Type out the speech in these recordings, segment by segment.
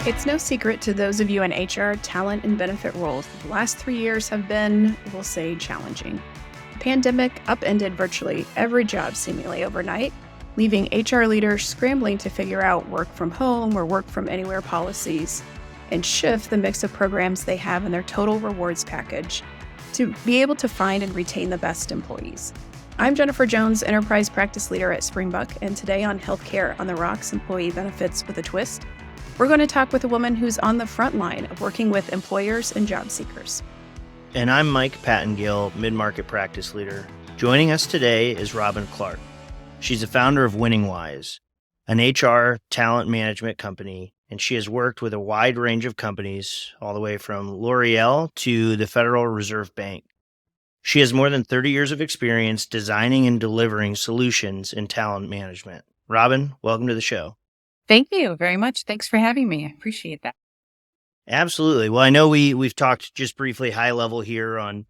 It's no secret to those of you in HR, talent, and benefit roles that the last 3 years have been, we'll say, challenging. The pandemic upended virtually every job seemingly overnight, leaving HR leaders scrambling to figure out work from home or work from anywhere policies and shift the mix of programs they have in their total rewards package to be able to find and retain the best employees. I'm Jennifer Jones, Enterprise Practice Leader at Springbuk, and today on Healthcare on the Rocks Employee Benefits with a Twist, we're going to talk with a woman who's on the front line of working with employers and job seekers. And I'm Mike Pattengill, Mid-Market Practice Leader. Joining us today is Robyn Clark. She's the founder of WinningWise, an HR talent management company, and she has worked with a wide range of companies, all the way from L'Oreal to the Federal Reserve Bank. She has more than 30 years of experience designing and delivering solutions in talent management. Robyn, welcome to the show. Thank you very much. Thanks for having me. I appreciate that. Absolutely. Well, I know we've talked just briefly high level here on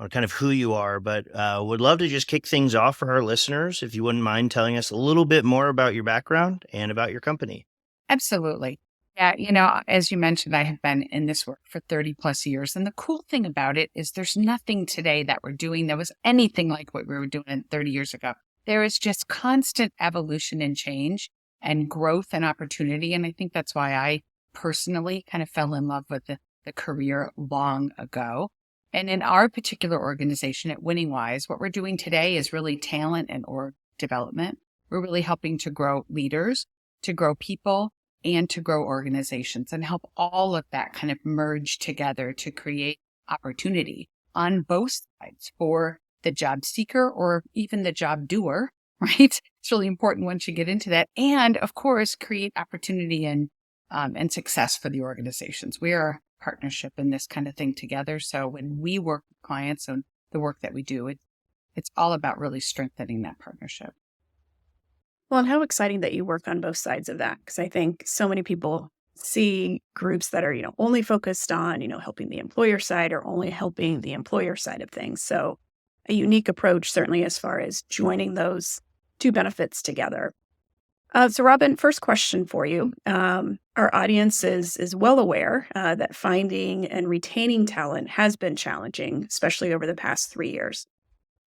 kind of who you are, but would love to just kick things off for our listeners, if you wouldn't mind telling us a little bit more about your background and about your company. Absolutely. Yeah, as you mentioned, I have been in this work for 30 plus years. And the cool thing about it is there's nothing today that we're doing that was anything like what we were doing 30 years ago. There is just constant evolution and change and growth and opportunity. And I think that's why I personally kind of fell in love with the career long ago. And in our particular organization at WinningWise, what we're doing today is really talent and org development. We're really helping to grow leaders, to grow people, and to grow organizations and help all of that kind of merge together to create opportunity on both sides for the job seeker or even the job doer, right? It's really important once you get into that. And of course, create opportunity and success for the organizations. We are a partnership in this kind of thing together. So when we work with clients and the work that we do, it's all about really strengthening that partnership. Well, and how exciting that you work on both sides of that, because I think so many people see groups that are, only focused on, helping the employer side or only helping the employer side of things. So a unique approach, certainly as far as joining those two benefits together. So Robyn, first question for you. Our audience is well aware that finding and retaining talent has been challenging, especially over the past 3 years.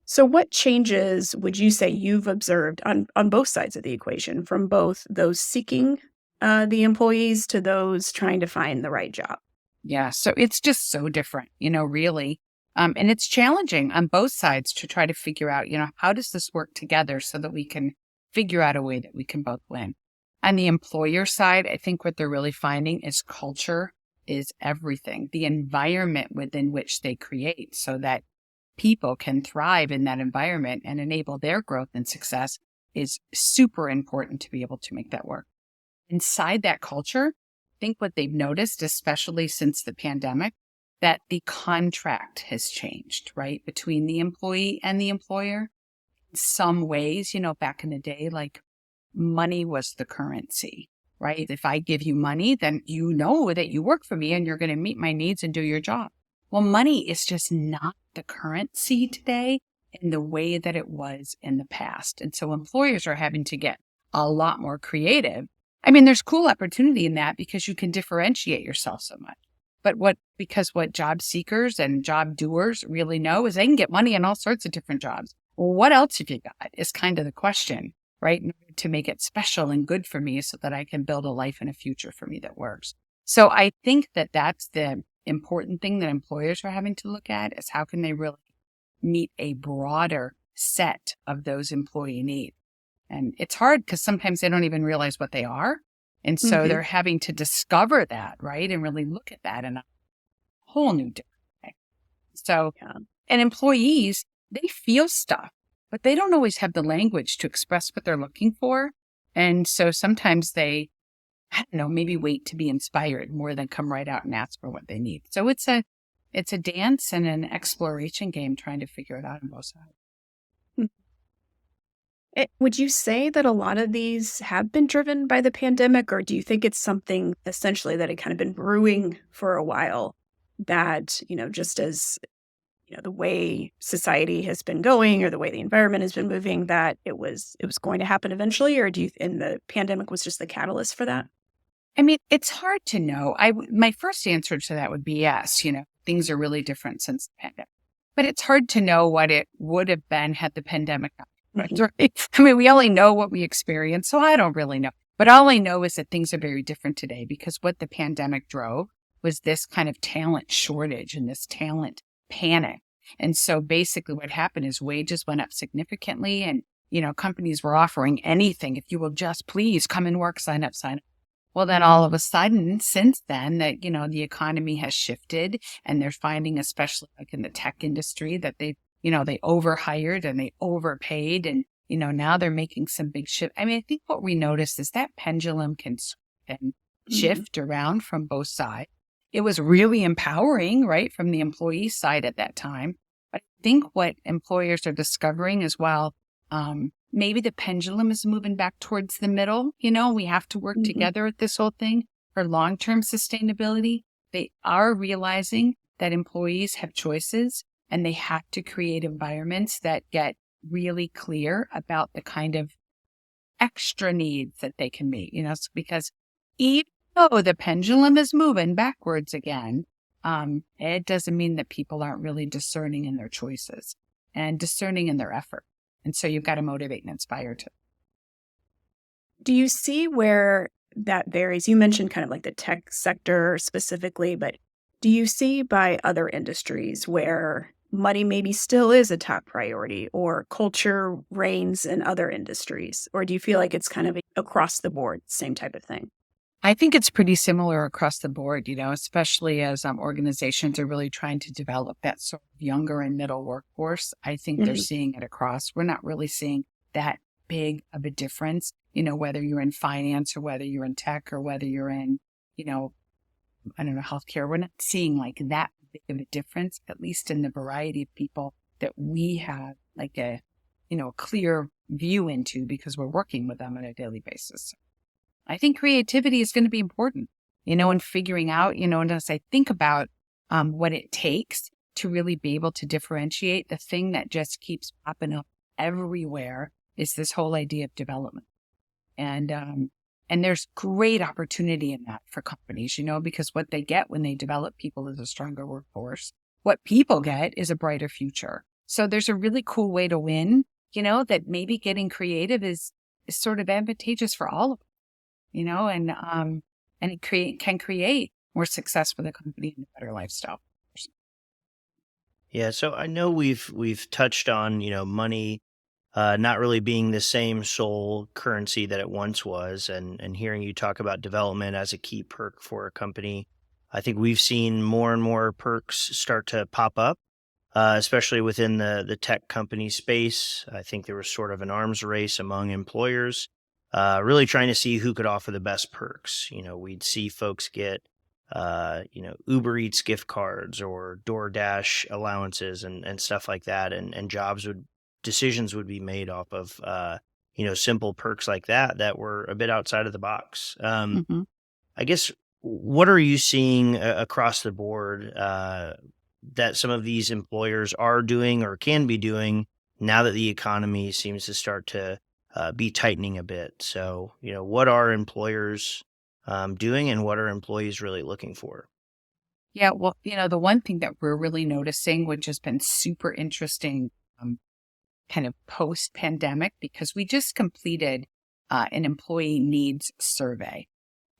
So what changes would you say you've observed on both sides of the equation, from both those seeking the employees to those trying to find the right job? Yeah, so it's just so different, really. And it's challenging on both sides to try to figure out, how does this work together so that we can figure out a way that we can both win. On the employer side, I think what they're really finding is culture is everything. The environment within which they create so that people can thrive in that environment and enable their growth and success is super important to be able to make that work. Inside that culture, I think what they've noticed, especially since the pandemic, that the contract has changed, right? Between the employee and the employer. In some ways, back in the day, like money was the currency, right? If I give you money, then you know that you work for me and you're going to meet my needs and do your job. Well, money is just not the currency today in the way that it was in the past. And so employers are having to get a lot more creative. I mean, there's cool opportunity in that because you can differentiate yourself so much. But what job seekers and job doers really know is they can get money in all sorts of different jobs. Well, what else have you got is kind of the question, right? In order to make it special and good for me so that I can build a life and a future for me that works. So I think that that's the important thing that employers are having to look at is how can they really meet a broader set of those employee needs. And it's hard because sometimes they don't even realize what they are. And so they're having to discover that, right? And really look at that in a whole new different way. So, and employees, they feel stuff, but they don't always have the language to express what they're looking for. And so sometimes they, maybe wait to be inspired more than come right out and ask for what they need. So it's a dance and an exploration game trying to figure it out on both sides. Would you say that a lot of these have been driven by the pandemic, or do you think it's something essentially that had kind of been brewing for a while that, just as, the way society has been going or the way the environment has been moving, that it was going to happen eventually? Or and the pandemic was just the catalyst for that? I mean, it's hard to know. My first answer to that would be yes. Things are really different since the pandemic, but it's hard to know what it would have been had the pandemic not happened, right? I mean, we only know what we experienced, so I don't really know. But all I know is that things are very different today because what the pandemic drove was this kind of talent shortage and this talent panic. And so basically what happened is wages went up significantly and, companies were offering anything. If you will just please come and work, sign up. Well, then all of a sudden, since then, that, the economy has shifted and they're finding, especially like in the tech industry, that they overhired and they overpaid and, now they're making some big shift. I mean, I think what we noticed is that pendulum can shift around from both sides. It was really empowering, right, from the employee side at that time. But I think what employers are discovering as well, maybe the pendulum is moving back towards the middle. We have to work together at this whole thing for long-term sustainability. They are realizing that employees have choices and they have to create environments that get really clear about the kind of extra needs that they can meet, because even though the pendulum is moving backwards again, it doesn't mean that people aren't really discerning in their choices and discerning in their effort. And so you've got to motivate and inspire too. Do you see where that varies? You mentioned kind of like the tech sector specifically, but do you see by other industries where money maybe still is a top priority or culture reigns in other industries? Or do you feel like it's kind of across the board, same type of thing? I think it's pretty similar across the board, especially as organizations are really trying to develop that sort of younger and middle workforce. I think they're seeing it across. We're not really seeing that big of a difference, whether you're in finance or whether you're in tech or whether you're in, healthcare. We're not seeing like that big of a difference, at least in the variety of people that we have like a clear view into because we're working with them on a daily basis. I think creativity is going to be important, in figuring out, and as I think about what it takes to really be able to differentiate, the thing that just keeps popping up everywhere is this whole idea of development. And there's great opportunity in that for companies, because what they get when they develop people is a stronger workforce. What people get is a brighter future. So there's a really cool way to win, that maybe getting creative is sort of advantageous for all of us. And it can create more success for the company and a better lifestyle. Yeah, so I know we've touched on, money not really being the same sole currency that it once was, and hearing you talk about development as a key perk for a company. I think we've seen more and more perks start to pop up, especially within the tech company space. I think there was sort of an arms race among employers, really trying to see who could offer the best perks. We'd see folks get, Uber Eats gift cards or DoorDash allowances and stuff like that. And decisions would be made off of, simple perks like that were a bit outside of the box. I guess, what are you seeing across the board that some of these employers are doing or can be doing now that the economy seems to start to be tightening a bit? So, what are employers doing and what are employees really looking for? Yeah, well, the one thing that we're really noticing, which has been super interesting kind of post-pandemic, because we just completed an employee needs survey.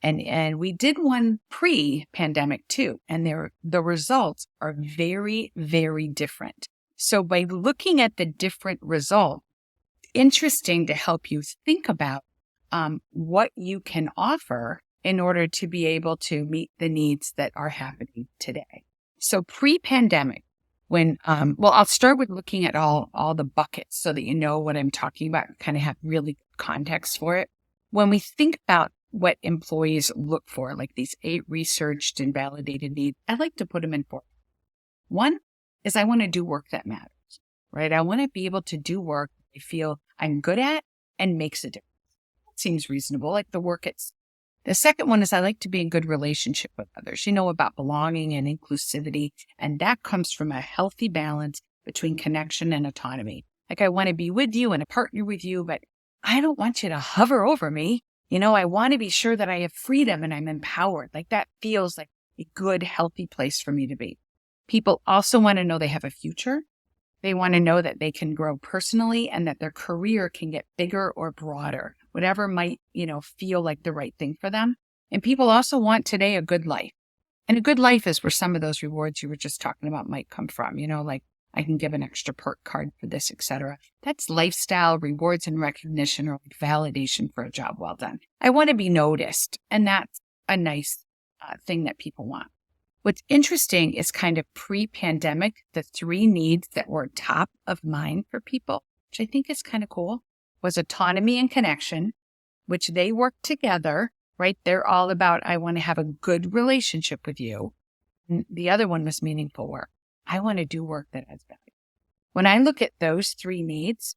And we did one pre-pandemic too. And the results are very, very different. So by looking at the different results, interesting to help you think about what you can offer in order to be able to meet the needs that are happening today. So pre-pandemic, when, I'll start with looking at all the buckets so that you know what I'm talking about, kind of have really good context for it. When we think about what employees look for, like these 8 researched and validated needs, I like to put them in 4. One is I want to do work that matters, right? I want to be able to do work I feel I'm good at and makes a difference. That seems reasonable, like the work it's. The second one is I like to be in good relationship with others, about belonging and inclusivity. And that comes from a healthy balance between connection and autonomy. Like I want to be with you and a partner with you, but I don't want you to hover over me I want to be sure that I have freedom and I'm empowered. Like that feels like a good, healthy place for me to be. People also want to know they have a future. They want to know that they can grow personally and that their career can get bigger or broader, whatever might, feel like the right thing for them. And people also want today a good life. And a good life is where some of those rewards you were just talking about might come from, like I can give an extra perk card for this, etc. That's lifestyle, rewards and recognition, or validation for a job well done. I want to be noticed. And that's a nice thing that people want. What's interesting is kind of pre-pandemic, the 3 needs that were top of mind for people, which I think is kind of cool, was autonomy and connection, which they work together, right? They're all about, I want to have a good relationship with you. And the other one was meaningful work. I want to do work that adds value. When I look at those 3 needs,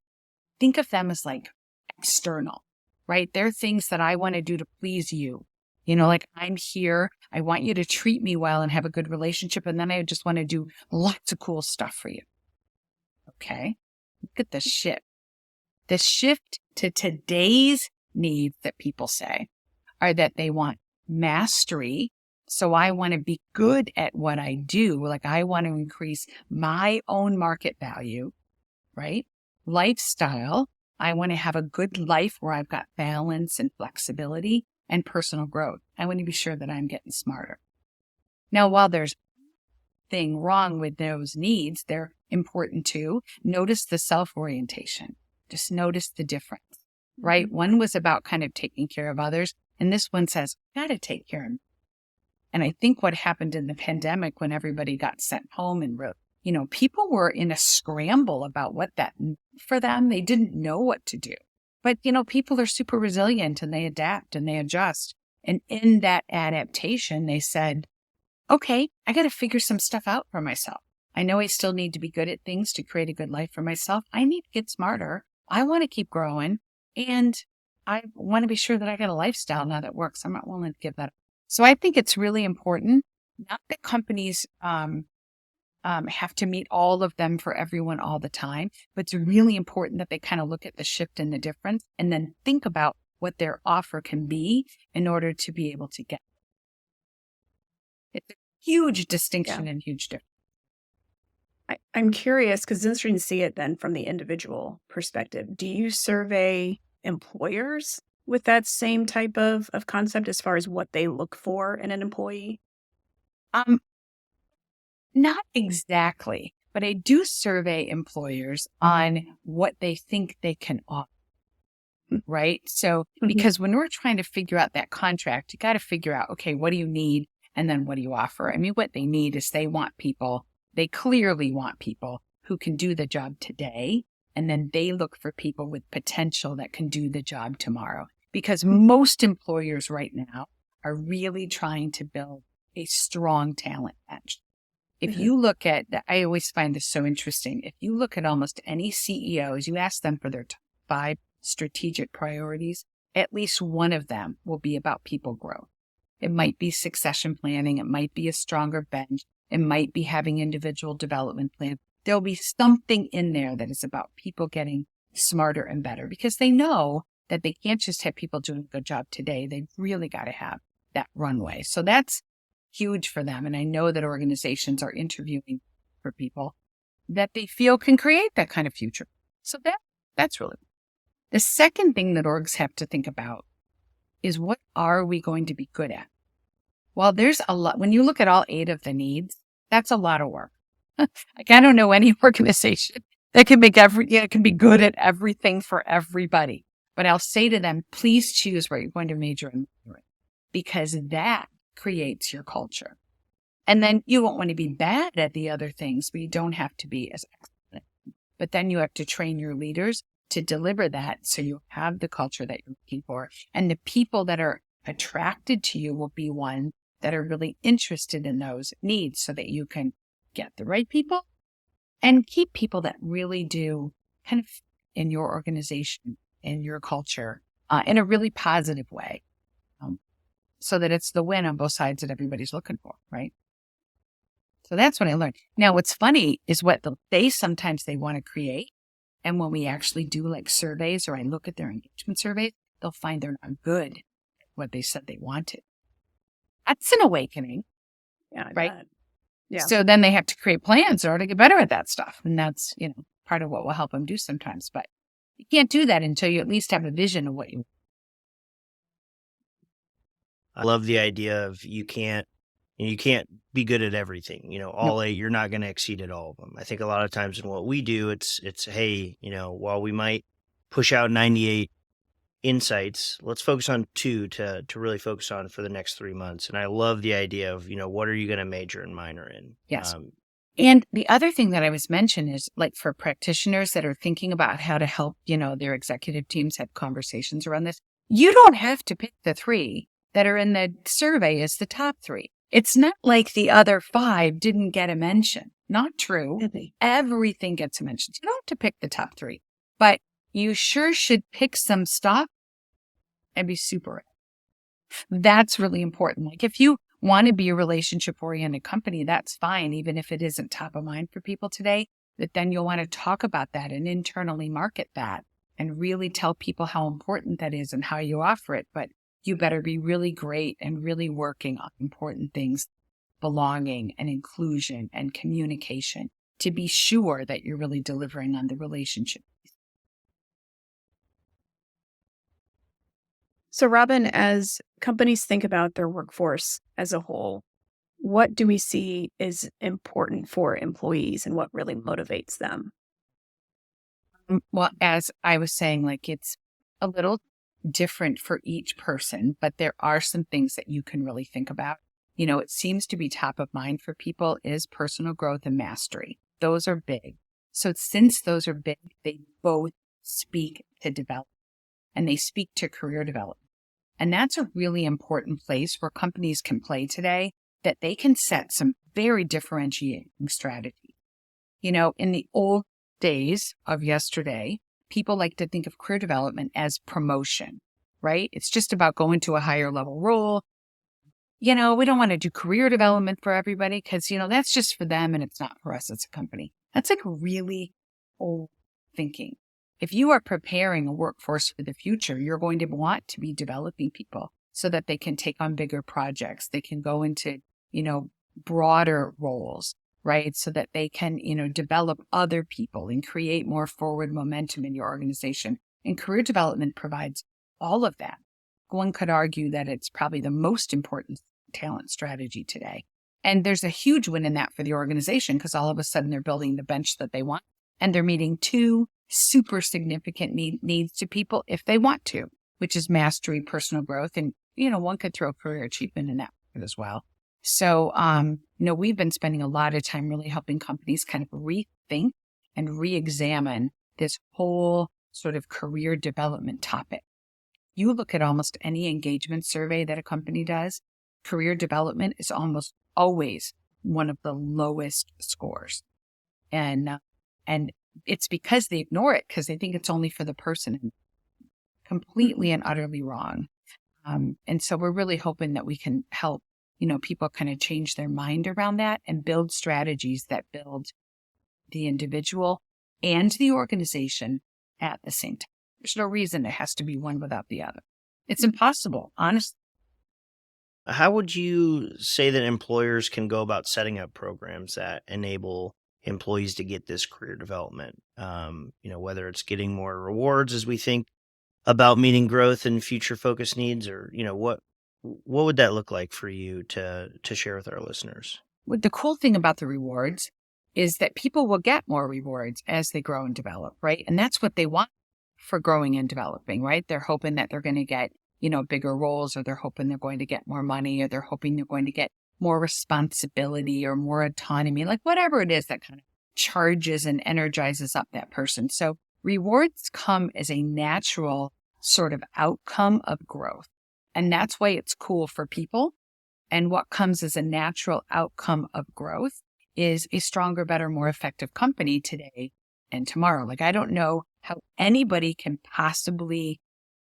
think of them as like external, right? They're things that I want to do to please you. Like I'm here, I want you to treat me well and have a good relationship. And then I just want to do lots of cool stuff for you. Okay. Look at the shift. The shift to today's needs that people say are that they want mastery. So I want to be good at what I do. Like I want to increase my own market value, right? Lifestyle. I want to have a good life where I've got balance and flexibility and personal growth. I want to be sure that I'm getting smarter. Now, while there's nothing wrong with those needs, they're important too. Notice the self-orientation. Just notice the difference, right? One was about kind of taking care of others. And this one says, got to take care of me. And I think what happened in the pandemic when everybody got sent home and people were in a scramble about what that meant for them. They didn't know what to do. But, people are super resilient and they adapt and they adjust. And in that adaptation, they said, okay, I got to figure some stuff out for myself. I know I still need to be good at things to create a good life for myself. I need to get smarter. I want to keep growing. And I want to be sure that I got a lifestyle now that works. I'm not willing to give that up. So I think it's really important, not that companies have to meet all of them for everyone all the time, but it's really important that they kind of look at the shift and the difference and then think about what their offer can be in order to be able to get it. It's a huge distinction and huge difference. I'm curious because it's interesting to see it then from the individual perspective. Do you survey employers with that same type of concept as far as what they look for in an employee? Not exactly, but I do survey employers on what they think they can offer, right? So, because when we're trying to figure out that contract, you got to figure out, okay, what do you need? And then what do you offer? I mean, what they need is they clearly want people who can do the job today. And then they look for people with potential that can do the job tomorrow. Because most employers right now are really trying to build a strong talent bench. If you look at, I always find this so interesting. If you look at almost any CEOs, you ask them for their top 5 strategic priorities, at least one of them will be about people growth. It might be succession planning. It might be a stronger bench. It might be having individual development plans. There'll be something in there that is about people getting smarter and better because they know that they can't just have people doing a good job today. They've really got to have that runway. So that's huge for them. And I know that organizations are interviewing for people that they feel can create that kind of future. So that's really cool. The second thing that orgs have to think about is what are we going to be good at? Well, there's a lot. When you look at all 8 of the needs, that's a lot of work. Like I don't know any organization that can can be good at everything for everybody. But I'll say to them, please choose where you're going to major in, because that creates your culture. And then you won't want to be bad at the other things, but you don't have to be as excellent. But then you have to train your leaders to deliver that so you have the culture that you're looking for. And the people that are attracted to you will be ones that are really interested in those needs so that you can get the right people and keep people that really do kind of in your organization, in your culture, in a really positive way. So that it's the win on both sides that everybody's looking for, right? So that's what I learned. Now, what's funny is what sometimes they want to create. And when we actually do like surveys or I look at their engagement surveys, they'll find they're not good at what they said they wanted. That's an awakening, Yeah, I right? bet. Yeah. So then they have to create plans in order to get better at that stuff. And that's, part of what will help them do sometimes. But you can't do that until you at least have a vision of what you want. I love the idea of you can't be good at everything. All eight, you're not going to exceed at all of them. I think a lot of times in what we do, it's hey, while we might push out 98 insights, let's focus on 2 to really focus on for the next 3 months. And I love the idea of, what are you going to major and minor in? Yes. And the other thing that I was mentioning is like for practitioners that are thinking about how to help, their executive teams have conversations around this, you don't have to pick the 3 that are in the survey as the top 3. It's not like the other 5 didn't get a mention. Not true. Really? Everything gets a mention. You don't have to pick the top 3, but you sure should pick some stuff and be super. That's really important. Like if you want to be a relationship-oriented company, that's fine, even if it isn't top of mind for people today, that then you'll want to talk about that and internally market that and really tell people how important that is and how you offer it. But you better be really great and really working on important things, belonging and inclusion and communication, to be sure that you're really delivering on the relationship. So, Robyn, as companies think about their workforce as a whole, what do we see is important for employees and what really motivates them? Well, as I was saying, like it's a little different for each person, but there are some things that you can really think about. It seems to be top of mind for people is personal growth and mastery. Those are big. So since those are big, they both speak to development and they speak to career development. And that's a really important place where companies can play today, that they can set some very differentiating strategies. In the old days of yesterday, people like to think of career development as promotion, right? It's just about going to a higher level role. We don't want to do career development for everybody because, that's just for them and it's not for us as a company. That's like really old thinking. If you are preparing a workforce for the future, you're going to want to be developing people so that they can take on bigger projects. They can go into, broader roles, right? So that they can, develop other people and create more forward momentum in your organization. And career development provides all of that. One could argue that it's probably the most important talent strategy today. And there's a huge win in that for the organization because all of a sudden they're building the bench that they want and they're meeting 2 super significant needs to people if they want to, which is mastery, personal growth. And, one could throw career achievement in that as well. So, we've been spending a lot of time really helping companies kind of rethink and re-examine this whole sort of career development topic. You look at almost any engagement survey that a company does, career development is almost always one of the lowest scores. And it's because they ignore it because they think it's only for the person. Completely and utterly wrong. And so we're really hoping that we can help, people kind of change their mind around that and build strategies that build the individual and the organization at the same time. There's no reason it has to be one without the other. It's impossible, honestly. How would you say that employers can go about setting up programs that enable employees to get this career development? Whether it's getting more rewards as we think about meeting growth and future focus needs, or, what would that look like for you to share with our listeners? Well, the cool thing about the rewards is that people will get more rewards as they grow and develop, right? And that's what they want for growing and developing, right? They're hoping that they're going to get, bigger roles, or they're hoping they're going to get more money, or they're hoping they're going to get more responsibility or more autonomy, like whatever it is that kind of charges and energizes up that person. So rewards come as a natural sort of outcome of growth. And that's why it's cool for people. And what comes as a natural outcome of growth is a stronger, better, more effective company today and tomorrow. Like, I don't know how anybody can possibly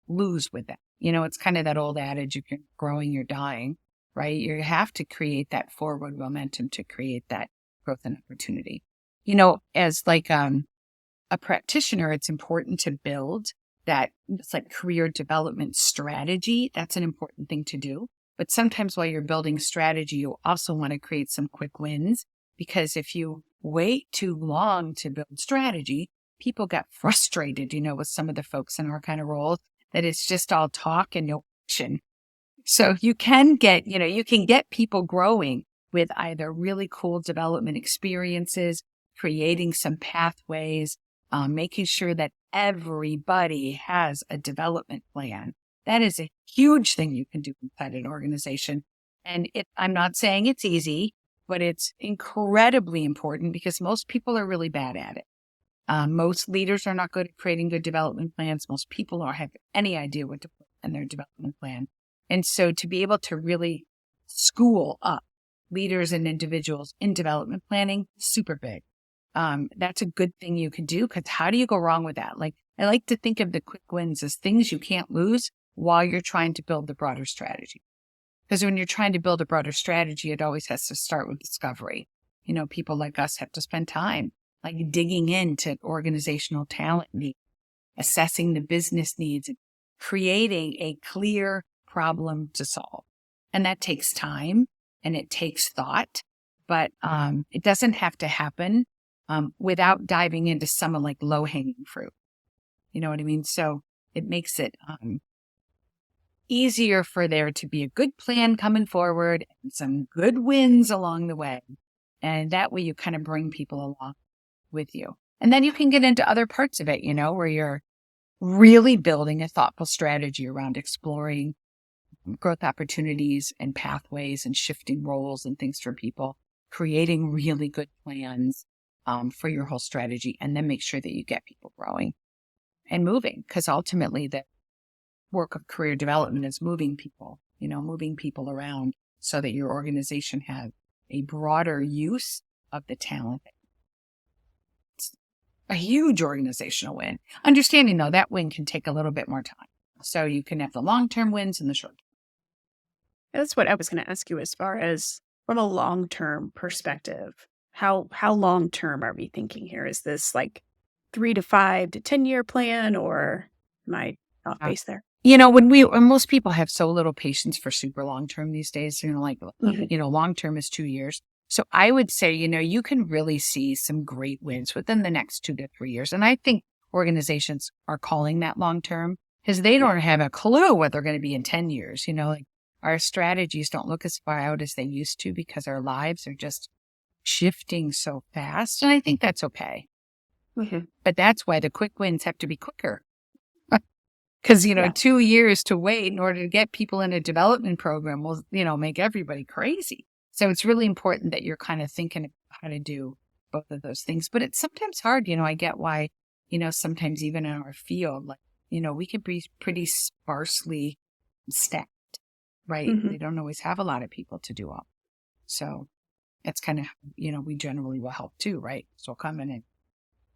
lose with that. It's kind of that old adage, if you're growing, you're dying, right? You have to create that forward momentum to create that growth and opportunity. As like a practitioner, it's important to build that it's like career development strategy. That's an important thing to do. But sometimes while you're building strategy, you also want to create some quick wins, because if you wait too long to build strategy, people get frustrated, with some of the folks in our kind of roles, that it's just all talk and no action. So you can get, you can get people growing with either really cool development experiences, creating some pathways, making sure that everybody has a development plan. That is a huge thing you can do inside an organization. And I'm not saying it's easy, but it's incredibly important because most people are really bad at it. Most leaders are not good at creating good development plans. Most people don't have any idea what to put in their development plan. And so to be able to really school up leaders and individuals in development planning, super big. That's a good thing you can do, because how do you go wrong with that? Like, I like to think of the quick wins as things you can't lose while you're trying to build the broader strategy. Because when you're trying to build a broader strategy, it always has to start with discovery. People like us have to spend time like digging into organizational talent needs, assessing the business needs, and creating a clear problem to solve. And that takes time and it takes thought, but it doesn't have to happen without diving into some like low-hanging fruit. You know what I mean? So it makes it easier for there to be a good plan coming forward and some good wins along the way. And that way you kind of bring people along with you. And then you can get into other parts of it, where you're really building a thoughtful strategy around exploring growth opportunities and pathways and shifting roles and things for people, creating really good plans for your whole strategy, and then make sure that you get people growing and moving, because ultimately the work of career development is moving people around so that your organization has a broader use of the talent. It's a huge organizational win. Understanding, though, that win can take a little bit more time. So you can have the long-term wins and the short-term. That's what I was going to ask you, as far as from a long-term perspective. How long-term are we thinking here? Is this like 3 to 5 to 10-year plan, or am I off base there? When most people have so little patience for super long-term these days, Mm-hmm. long-term is 2 years. So I would say, you can really see some great wins within the next 2 to 3 years. And I think organizations are calling that long-term because they don't have a clue what they're going to be in 10 years. Our strategies don't look as far out as they used to because our lives are just shifting so fast. And I think that's okay. Mm-hmm. But that's why the quick wins have to be quicker. Because, 2 years to wait in order to get people in a development program will, make everybody crazy. So it's really important that you're kind of thinking about how to do both of those things. But it's sometimes hard. I get why, sometimes even in our field, we can be pretty sparsely staffed, right? Mm-hmm. They don't always have a lot of people to do all. So it's kind of, we generally will help too, right? So we'll come in and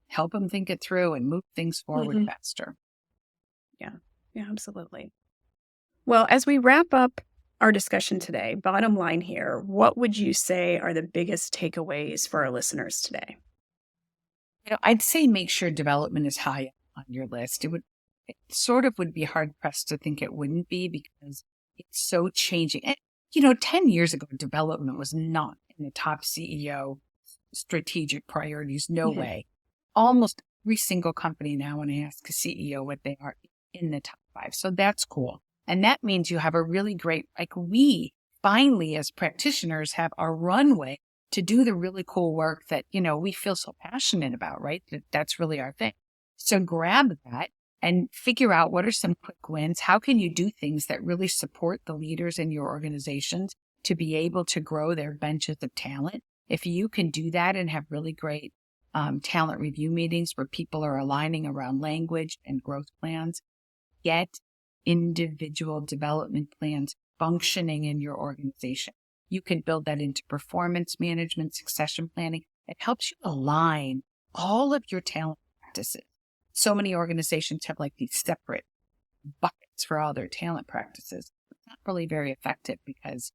help them think it through and move things forward faster. Yeah, absolutely. Well, as we wrap up our discussion today, bottom line here, what would you say are the biggest takeaways for our listeners today? I'd say make sure development is high on your list. It sort of would be hard pressed to think it wouldn't be, because it's so changing. And, 10 years ago, development was not in the top CEO strategic priorities. No way. Almost every single company now, when I ask a CEO what they are, in the top 5. So that's cool. And that means you have a really great, we finally as practitioners have our runway to do the really cool work that, we feel so passionate about, right? That's really our thing. So grab that and figure out what are some quick wins. How can you do things that really support the leaders in your organizations to be able to grow their benches of talent? If you can do that and have really great talent review meetings where people are aligning around language and growth plans, get individual development plans functioning in your organization. You can build that into performance management, succession planning. It helps you align all of your talent practices. So many organizations have these separate buckets for all their talent practices. It's not really very effective because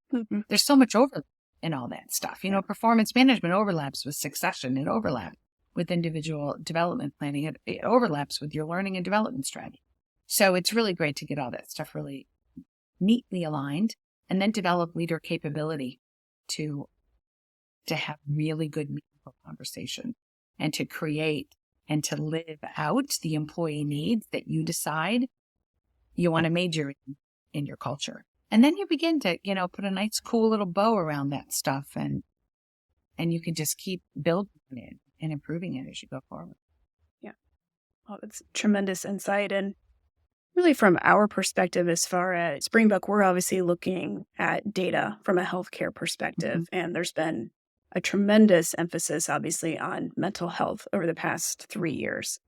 there's so much overlap in all that stuff. Performance management overlaps with succession. It overlaps with individual development planning. It overlaps with your learning and development strategy. So it's really great to get all that stuff really neatly aligned and then develop leader capability to have really good, meaningful conversation and to create and to live out the employee needs that you decide you want to major in your culture. And then you begin to, put a nice, cool little bow around that stuff and you can just keep building it and improving it as you go forward. Yeah. Well, it's tremendous insight. And really from our perspective, as far as Springbuk, we're obviously looking at data from a healthcare perspective. Mm-hmm. And there's been a tremendous emphasis, obviously, on mental health over the past 3 years.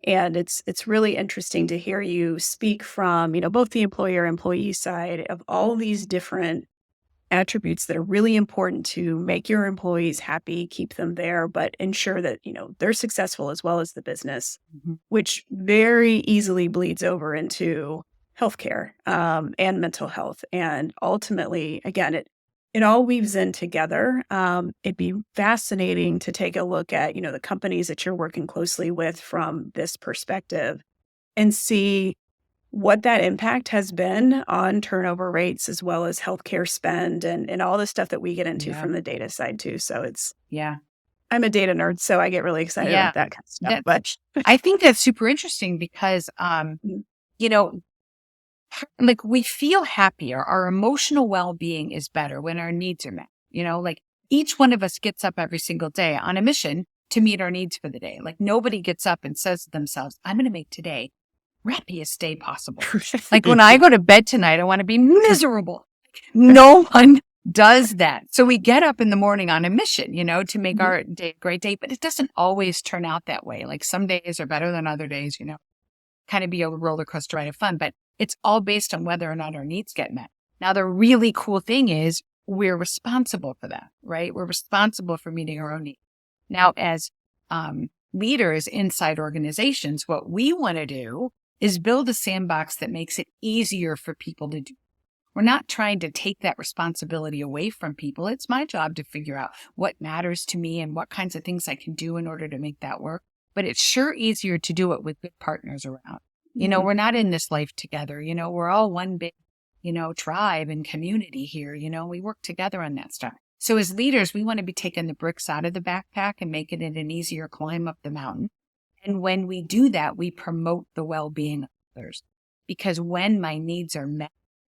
And it's really interesting to hear you speak from, both the employer-employee side of all these different attributes that are really important to make your employees happy, keep them there, but ensure that, they're successful as well as the business, Mm-hmm. which very easily bleeds over into healthcare and mental health. And ultimately, again, it all weaves in together. It'd be fascinating to take a look at, the companies that you're working closely with from this perspective and see what that impact has been on turnover rates as well as healthcare spend and all the stuff that we get into from the data side too. So I'm a data nerd, so I get really excited about that kind of stuff. But I think that's super interesting because, like we feel happier. Our emotional well-being is better when our needs are met. Like each one of us gets up every single day on a mission to meet our needs for the day. Like nobody gets up and says to themselves, I'm going to make today happiest day possible. Like when I go to bed tonight, I want to be miserable. No one does that. So we get up in the morning on a mission, to make our day a great day, but it doesn't always turn out that way. Like some days are better than other days, kind of be a roller coaster ride of fun, but it's all based on whether or not our needs get met. Now, the really cool thing is we're responsible for that, right? We're responsible for meeting our own needs. Now, as leaders inside organizations, what we want to do is build a sandbox that makes it easier for people to do. We're not trying to take that responsibility away from people. It's my job to figure out what matters to me and what kinds of things I can do in order to make that work. But it's sure easier to do it with good partners around. We're not in this life together. We're all one big, tribe and community here. We work together on that stuff. So as leaders, we want to be taking the bricks out of the backpack and making it an easier climb up the mountain. And when we do that, we promote the well-being of others. Because when my needs are met,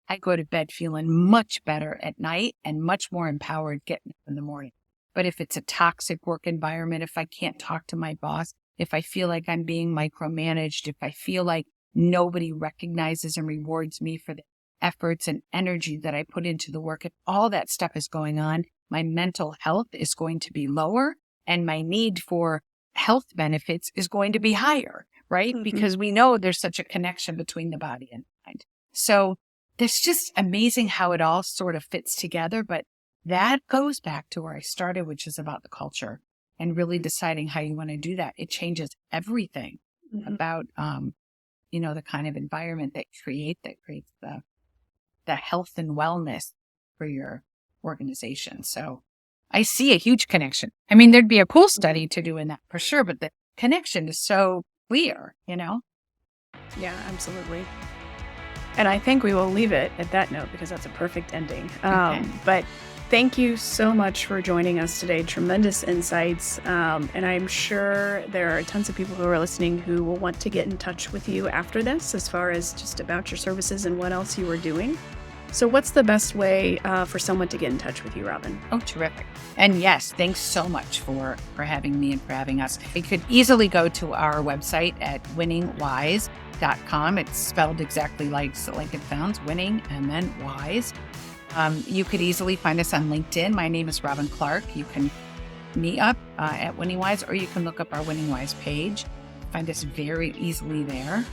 I go to bed feeling much better at night and much more empowered getting up in the morning. But if it's a toxic work environment, if I can't talk to my boss, if I feel like I'm being micromanaged, if I feel like nobody recognizes and rewards me for the efforts and energy that I put into the work, if all that stuff is going on, my mental health is going to be lower and my need for health benefits is going to be higher, right? Mm-hmm. Because we know there's such a connection between the body and mind. So it's just amazing how it all sort of fits together. But that goes back to where I started, which is about the culture and really deciding how you want to do that. It changes everything about, the kind of environment that creates the health and wellness for your organization. So I see a huge connection. I mean, there'd be a cool study to do in that for sure, but the connection is so clear, Yeah, absolutely. And I think we will leave it at that note because that's a perfect ending. Okay. But thank you so much for joining us today. Tremendous insights. And I'm sure there are tons of people who are listening who will want to get in touch with you after this as far as just about your services and what else you are doing. So what's the best way for someone to get in touch with you, Robyn? Oh, terrific. And yes, thanks so much for having me and for having us. You could easily go to our website at WinningWise.com. It's spelled exactly like it sounds, winning and then wise. You could easily find us on LinkedIn. My name is Robyn Clark. You can me up at WinningWise, or you can look up our WinningWise page. Find us very easily there.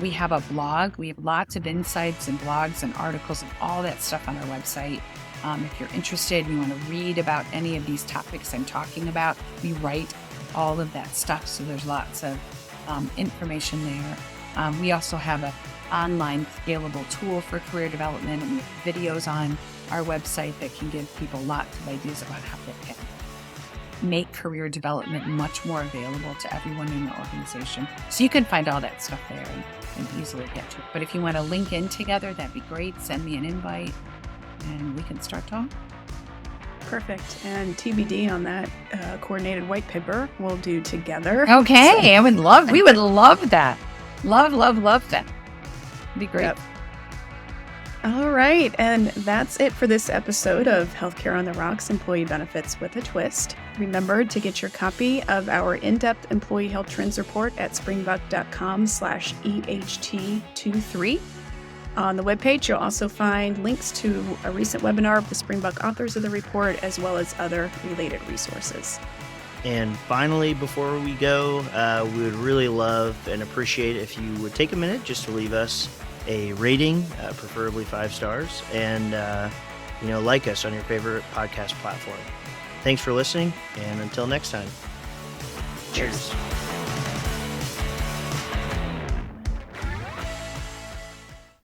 We have a blog. We have lots of insights and blogs and articles and all that stuff on our website. If you're interested and you want to read about any of these topics I'm talking about, we write all of that stuff. So there's lots of information there. We also have an online scalable tool for career development, and we have videos on our website that can give people lots of ideas about how they can make career development much more available to everyone in the organization. So you can find all that stuff there. And and easily get to it. But if you want to link in together, that'd be great. Send me an invite and we can start talking. Perfect. And TBD on that coordinated white paper we'll do together. Okay. We would love that. Love that. It'd be great. Yep. All right. And that's it for this episode of Healthcare on the Rocks Employee Benefits with a Twist. Remember to get your copy of our in-depth employee health trends report at springbuk.com/EHT23. On the webpage, you'll also find links to a recent webinar of the Springbuk authors of the report, as well as other related resources. And finally, before we go, we would really love and appreciate if you would take a minute just to leave us a rating, preferably 5 stars, and like us on your favorite podcast platform. Thanks for listening, and until next time. Cheers.